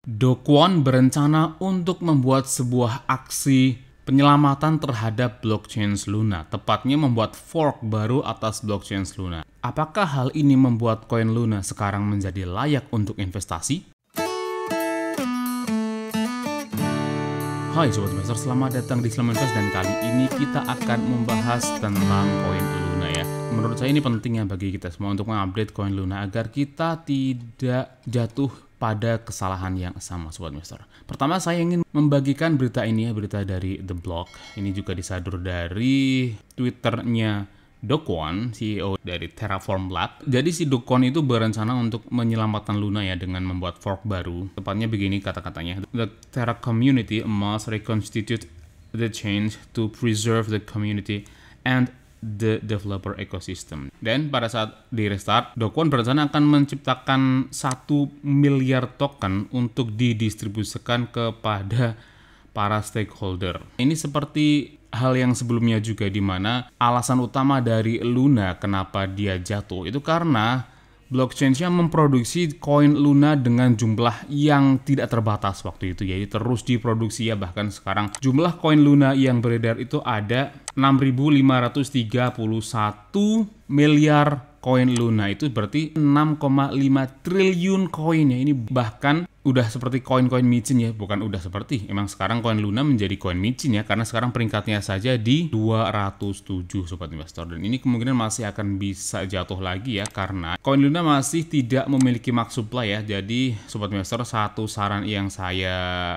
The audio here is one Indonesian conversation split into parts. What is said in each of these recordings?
Do Kwon berencana untuk membuat sebuah aksi penyelamatan terhadap blockchain Luna, tepatnya membuat fork baru atas blockchain Luna. Apakah hal ini membuat koin Luna sekarang menjadi layak untuk investasi? Hai Sobat Investor, selamat datang di Islam Invest dan kali ini kita akan membahas tentang koin Luna ya. Menurut saya ini penting ya bagi kita semua untuk mengupdate koin Luna agar kita tidak jatuh pada kesalahan yang sama Sobat Investor. Pertama saya ingin membagikan berita ini ya, berita dari The Block. Ini juga disadur dari Twitternya Do Kwon, CEO dari Terraform Lab. Jadi si Do Kwon itu berencana untuk menyelamatkan Luna ya dengan membuat fork baru. Tepatnya begini kata-katanya. The Terra community must reconstitute the change to preserve the community and the developer ecosystem. Dan pada saat di restart, Do Kwon berencana akan menciptakan 1 miliar token untuk didistribusikan kepada para stakeholder. Ini seperti hal yang sebelumnya juga, di mana alasan utama dari Luna kenapa dia jatuh itu karena blockchain-nya memproduksi koin Luna dengan jumlah yang tidak terbatas waktu itu. Jadi terus diproduksi ya, bahkan sekarang jumlah koin Luna yang beredar itu ada 6.531 miliar koin Luna. Itu berarti 6,5 triliun koin ya. Ini bahkan udah seperti koin-koin micin ya, bukan udah seperti. Emang sekarang koin Luna menjadi koin micin ya, karena sekarang peringkatnya saja di 207 Sobat Investor. Dan ini kemungkinan masih akan bisa jatuh lagi ya, karena koin Luna masih tidak memiliki max supply ya. Jadi Sobat Investor, satu saran yang saya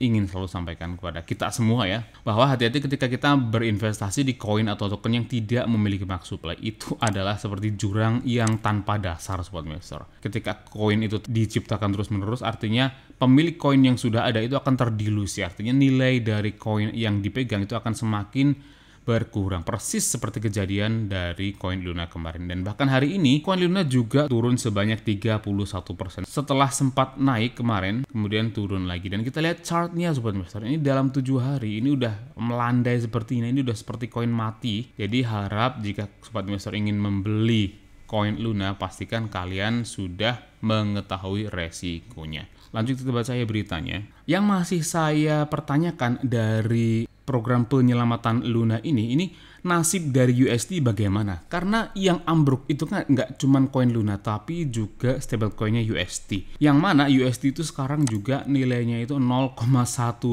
ingin selalu sampaikan kepada kita semua ya, bahwa hati-hati ketika kita berinvestasi di koin atau token yang tidak memiliki max supply. Itu adalah seperti jurang yang tanpa dasar Sobat Investor. Ketika koin itu diciptakan terus-menerus, artinya pemilik koin yang sudah ada itu akan terdilusi. Artinya nilai dari koin yang dipegang itu akan semakin berkurang, persis seperti kejadian dari koin Luna kemarin. Dan bahkan hari ini koin Luna juga turun sebanyak 31%. Setelah sempat naik kemarin, kemudian turun lagi. Dan kita lihat chartnya Sobat Investor, ini dalam 7 hari ini udah melandai seperti ini udah seperti koin mati. Jadi harap jika Sobat Investor ingin membeli koin Luna, pastikan kalian sudah mengetahui resikonya. Lanjut kita baca ya beritanya. Yang masih saya pertanyakan dari program penyelamatan Luna ini nasib dari USD bagaimana? Karena yang ambruk itu kan nggak cuma koin Luna, tapi juga stablecoinnya USD. Yang mana USD itu sekarang juga nilainya itu 0,1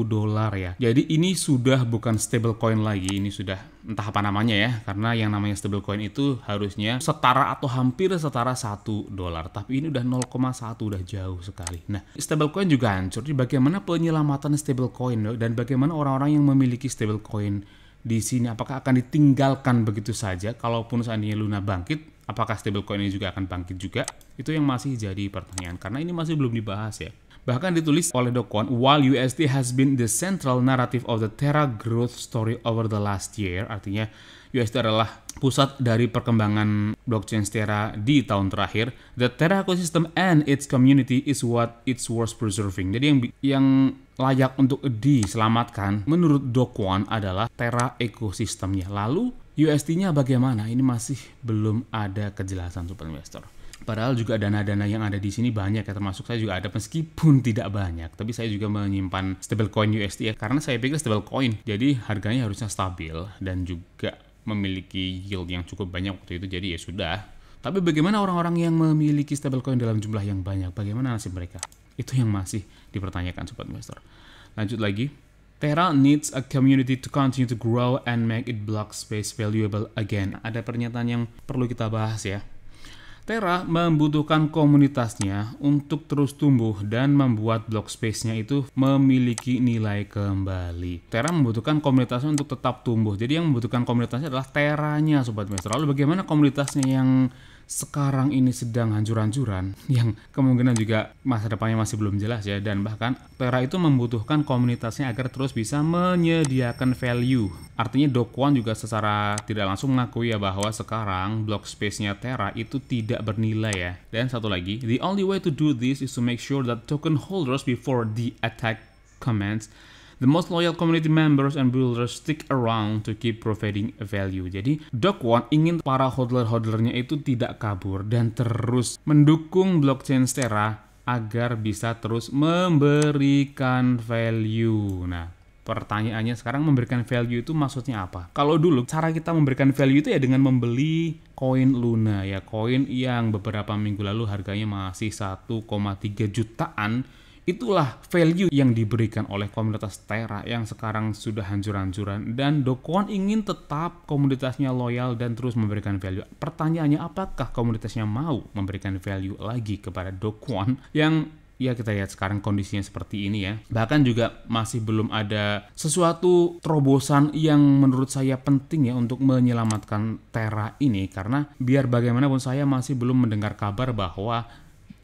dolar ya. Jadi ini sudah bukan stablecoin lagi, ini sudah entah apa namanya ya. Karena yang namanya stablecoin itu harusnya setara atau hampir setara 1 dolar. Tapi ini udah 0,1, udah jauh sekali. Nah, stablecoin juga hancur. Jadi bagaimana penyelamatan stablecoin dan bagaimana orang-orang yang memiliki stablecoin di sini, apakah akan ditinggalkan begitu saja? Kalaupun seandainya Luna bangkit, apakah stablecoin ini juga akan bangkit juga? Itu yang masih jadi pertanyaan, karena ini masih belum dibahas ya. Bahkan ditulis oleh Do Kwon, while USD has been the central narrative of the Terra growth story over the last year, artinya USD adalah pusat dari perkembangan blockchain Terra di tahun terakhir. The Terra ecosystem and its community is what it's worth preserving. Jadi yang layak untuk diselamatkan menurut Do Kwon adalah Terra ekosistemnya. Lalu USD-nya bagaimana? Ini masih belum ada kejelasan Sobat Investor. Padahal juga dana-dana yang ada di sini banyak ya, termasuk saya juga ada meskipun tidak banyak. Tapi saya juga menyimpan stablecoin USD ya, karena saya pikir stablecoin jadi harganya harusnya stabil dan juga memiliki yield yang cukup banyak waktu itu, jadi ya sudah. Tapi bagaimana orang-orang yang memiliki stablecoin dalam jumlah yang banyak? Bagaimana nasib mereka? Itu yang masih dipertanyakan Sobat Investor. Lanjut lagi. Terra needs a community to continue to grow and make it block space valuable again. Ada pernyataan yang perlu kita bahas ya. Terra membutuhkan komunitasnya untuk terus tumbuh dan membuat block space-nya itu memiliki nilai kembali. Terra membutuhkan komunitasnya untuk tetap tumbuh. Jadi yang membutuhkan komunitasnya adalah Terra-nya Sobat Investor. Lalu bagaimana komunitasnya yang sekarang ini sedang hancur-hancuran, yang kemungkinan juga masa depannya masih belum jelas ya, dan bahkan Terra itu membutuhkan komunitasnya agar terus bisa menyediakan value. Artinya Do Kwon juga secara tidak langsung mengakui ya bahwa sekarang block space-nya Terra itu tidak bernilai ya. Dan satu lagi, the only way to do this is to make sure that token holders before the attack commence, the most loyal community members and builders stick around to keep providing value. Jadi, Do Kwon ingin para hodler-hodlernya itu tidak kabur dan terus mendukung blockchain Terra agar bisa terus memberikan value. Nah, pertanyaannya sekarang memberikan value itu maksudnya apa? Kalau dulu cara kita memberikan value itu ya dengan membeli koin Luna ya, koin yang beberapa minggu lalu harganya masih 1,3 jutaan. Itulah value yang diberikan oleh komunitas Terra yang sekarang sudah hancur-hancuran, dan Do Kwon ingin tetap komunitasnya loyal dan terus memberikan value. Pertanyaannya, apakah komunitasnya mau memberikan value lagi kepada Do Kwon yang ya kita lihat sekarang kondisinya seperti ini ya. Bahkan juga masih belum ada sesuatu terobosan yang menurut saya penting ya untuk menyelamatkan Terra ini, karena biar bagaimanapun saya masih belum mendengar kabar bahwa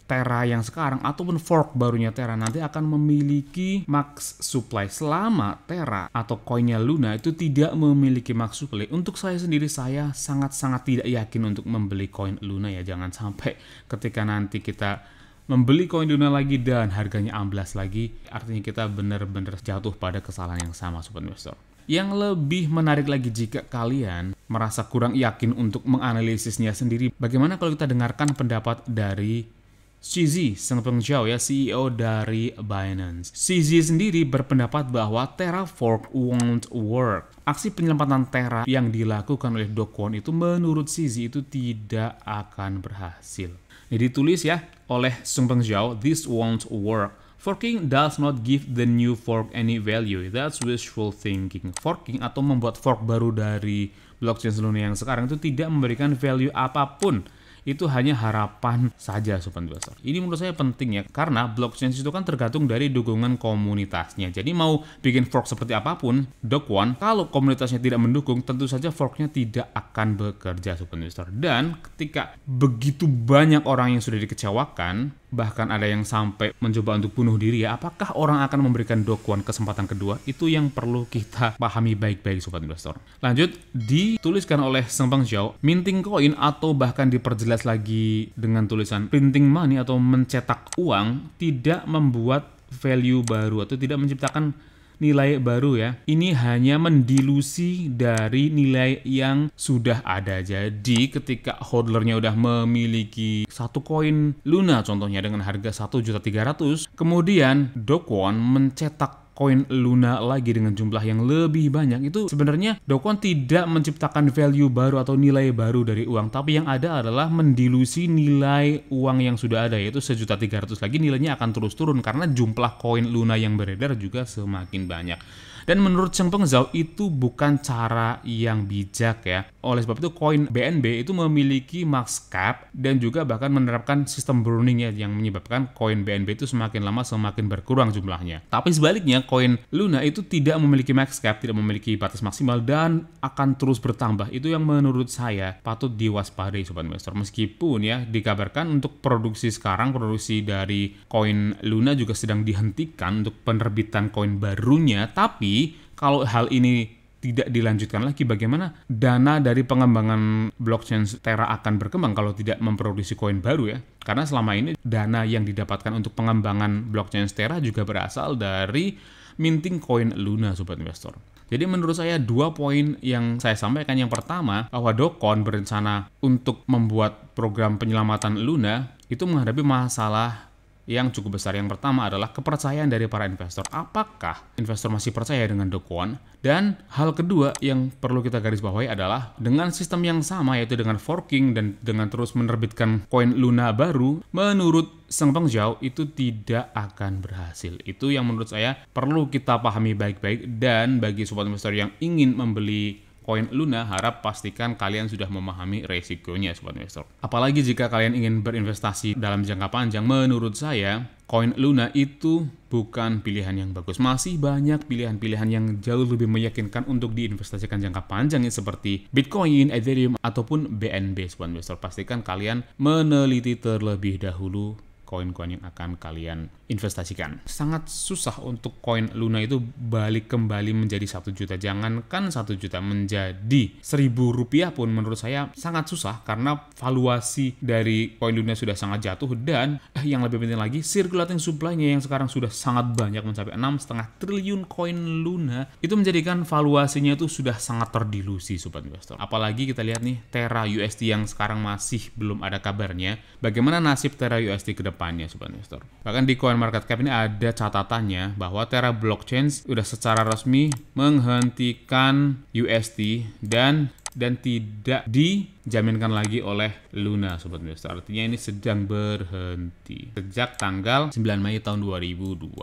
Terra yang sekarang ataupun fork barunya Terra nanti akan memiliki max supply. Selama Terra atau koinnya Luna itu tidak memiliki max supply, untuk saya sendiri saya sangat-sangat tidak yakin untuk membeli koin Luna ya. Jangan sampai ketika nanti kita membeli koin Luna lagi dan harganya amblas lagi, artinya kita benar-benar jatuh pada kesalahan yang sama, sobat investor. Yang lebih menarik lagi jika kalian merasa kurang yakin untuk menganalisisnya sendiri, bagaimana kalau kita dengarkan pendapat dari CZ Changpeng Zhao ya, CEO dari Binance. CZ sendiri berpendapat bahwa Terra Fork won't work. Aksi penyelamatan Terra yang dilakukan oleh Do Kwon itu menurut CZ itu tidak akan berhasil. Ini ditulis ya oleh Changpeng Zhao, this won't work. Forking does not give the new fork any value. That's wishful thinking. Forking atau membuat fork baru dari blockchain Luna yang sekarang itu tidak memberikan value apapun. Itu hanya harapan saja, sobat investor. Ini menurut saya penting ya, karena blockchain itu kan tergantung dari dukungan komunitasnya. Jadi mau bikin fork seperti apapun, Do Kwon, kalau komunitasnya tidak mendukung, tentu saja forknya tidak akan bekerja, sobat investor. Dan ketika begitu banyak orang yang sudah dikecewakan, bahkan ada yang sampai mencoba untuk bunuh diri ya, apakah orang akan memberikan Do Kwon kesempatan kedua? Itu yang perlu kita pahami baik-baik, sobat investor. Lanjut, dituliskan oleh Changpeng Zhao, minting koin atau bahkan diperjelas lagi dengan tulisan printing money atau mencetak uang tidak membuat value baru atau tidak menciptakan nilai baru ya. Ini hanya mendilusi dari nilai yang sudah ada. Jadi ketika hodlernya udah memiliki satu koin Luna contohnya dengan harga 1.300.000, kemudian Do Kwon mencetak koin Luna lagi dengan jumlah yang lebih banyak, itu sebenarnya Do Kwon tidak menciptakan value baru atau nilai baru dari uang, tapi yang ada adalah mendilusi nilai uang yang sudah ada, yaitu 1.300.000 lagi nilainya akan terus turun karena jumlah koin Luna yang beredar juga semakin banyak. Dan menurut Changpeng Zhao itu bukan cara yang bijak ya. Oleh sebab itu koin BNB itu memiliki max cap dan juga bahkan menerapkan sistem burning ya, yang menyebabkan koin BNB itu semakin lama semakin berkurang jumlahnya. Tapi sebaliknya koin Luna itu tidak memiliki max cap, tidak memiliki batas maksimal dan akan terus bertambah. Itu yang menurut saya patut diwaspadai, sobat investor. Meskipun ya dikabarkan untuk produksi sekarang, produksi dari koin Luna juga sedang dihentikan untuk penerbitan koin barunya, tapi kalau hal ini tidak dilanjutkan lagi, bagaimana dana dari pengembangan blockchain Terra akan berkembang kalau tidak memproduksi koin baru ya? Karena selama ini dana yang didapatkan untuk pengembangan blockchain Terra juga berasal dari minting koin Luna, sobat investor. Jadi menurut saya dua poin yang saya sampaikan. Yang pertama, bahwa Do Kwon berencana untuk membuat program penyelamatan Luna itu menghadapi masalah yang cukup besar. Yang pertama adalah kepercayaan dari para investor. Apakah investor masih percaya dengan Do Kwon? Dan hal kedua yang perlu kita garis bawahi adalah dengan sistem yang sama, yaitu dengan forking dan dengan terus menerbitkan koin Luna baru, menurut Changpeng Zhao itu tidak akan berhasil. Itu yang menurut saya perlu kita pahami baik-baik, dan bagi sobat investor yang ingin membeli koin Luna, harap pastikan kalian sudah memahami resikonya, sobat investor. Apalagi jika kalian ingin berinvestasi dalam jangka panjang, menurut saya koin Luna itu bukan pilihan yang bagus. Masih banyak pilihan-pilihan yang jauh lebih meyakinkan untuk diinvestasikan jangka panjang, seperti Bitcoin, Ethereum, ataupun BNB, sobat investor. Pastikan kalian meneliti terlebih dahulu koin-koin yang akan kalian investasikan. Sangat susah untuk koin Luna itu balik kembali menjadi 1 juta. Jangankan 1 juta, menjadi 1.000 rupiah pun menurut saya sangat susah, karena valuasi dari koin Luna sudah sangat jatuh. Dan yang lebih penting lagi, circulating supply-nya yang sekarang sudah sangat banyak, mencapai 6,5 triliun koin Luna, itu menjadikan valuasinya itu sudah sangat terdilusi, sobat investor. Apalagi kita lihat nih Terra USD yang sekarang masih belum ada kabarnya. Bagaimana nasib Terra USD ke depan? depannya Sobat Investor. Bahkan di CoinMarketCap ini ada catatannya bahwa Terra Blockchain sudah secara resmi menghentikan UST dan tidak dijaminkan lagi oleh Luna Sobat Investor. Artinya ini sedang berhenti sejak tanggal 9 Mei tahun 2022.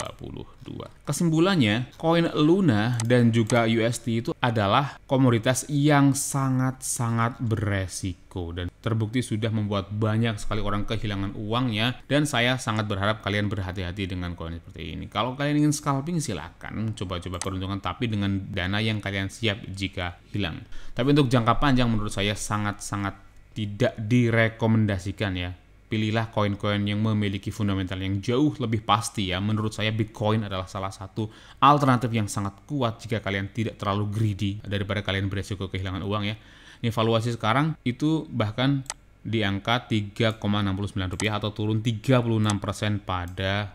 Kesimpulannya, koin Luna dan juga UST itu adalah komoditas yang sangat-sangat beresiko dan terbukti sudah membuat banyak sekali orang kehilangan uangnya, dan saya sangat berharap kalian berhati-hati dengan koin seperti ini. Kalau kalian ingin scalping silakan coba-coba peruntungan, tapi dengan dana yang kalian siap jika hilang. Tapi untuk jangka panjang menurut saya sangat-sangat tidak direkomendasikan ya. Pilihlah koin-koin yang memiliki fundamental yang jauh lebih pasti ya. Menurut saya Bitcoin adalah salah satu alternatif yang sangat kuat jika kalian tidak terlalu greedy daripada kalian beresiko kehilangan uang ya. Ini valuasi sekarang itu bahkan di angka Rp3,69 atau turun 36% pada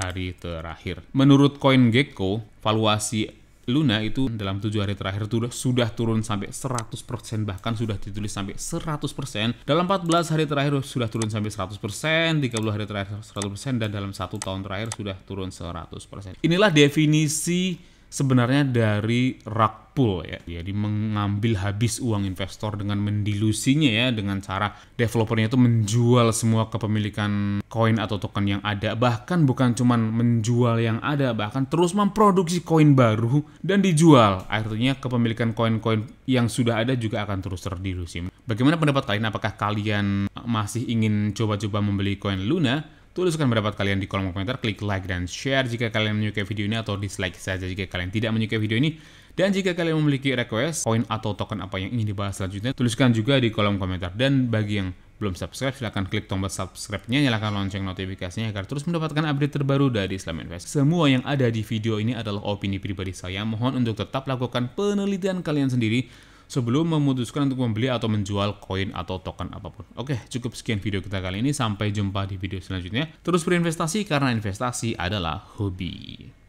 hari terakhir. Menurut CoinGecko, valuasi Luna itu dalam 7 hari terakhir sudah turun sampai 100%, bahkan sudah ditulis sampai 100%. Dalam 14 hari terakhir sudah turun sampai 100%, 30 hari terakhir 100%, dan dalam 1 tahun terakhir sudah turun 100%. Inilah definisi sebenarnya dari rug pull ya. Jadi mengambil habis uang investor dengan mendilusinya ya, dengan cara developernya itu menjual semua kepemilikan koin atau token yang ada. Bahkan bukan cuma menjual yang ada, bahkan terus memproduksi koin baru dan dijual. Artinya kepemilikan koin-koin yang sudah ada juga akan terus terdilusi. Bagaimana pendapat kalian? Apakah kalian masih ingin coba-coba membeli koin Luna? Tuliskan pendapat kalian di kolom komentar, klik like dan share jika kalian menyukai video ini, atau dislike saja jika kalian tidak menyukai video ini. Dan jika kalian memiliki request, koin atau token apa yang ingin dibahas selanjutnya, tuliskan juga di kolom komentar. Dan bagi yang belum subscribe, silahkan klik tombol subscribe-nya, nyalakan lonceng notifikasinya agar terus mendapatkan update terbaru dari Islam Invest. Semua yang ada di video ini adalah opini pribadi saya. Mohon untuk tetap lakukan penelitian kalian sendiri sebelum memutuskan untuk membeli atau menjual koin atau token apapun. Oke, cukup sekian video kita kali ini. Sampai jumpa di video selanjutnya. Terus berinvestasi karena investasi adalah hobi.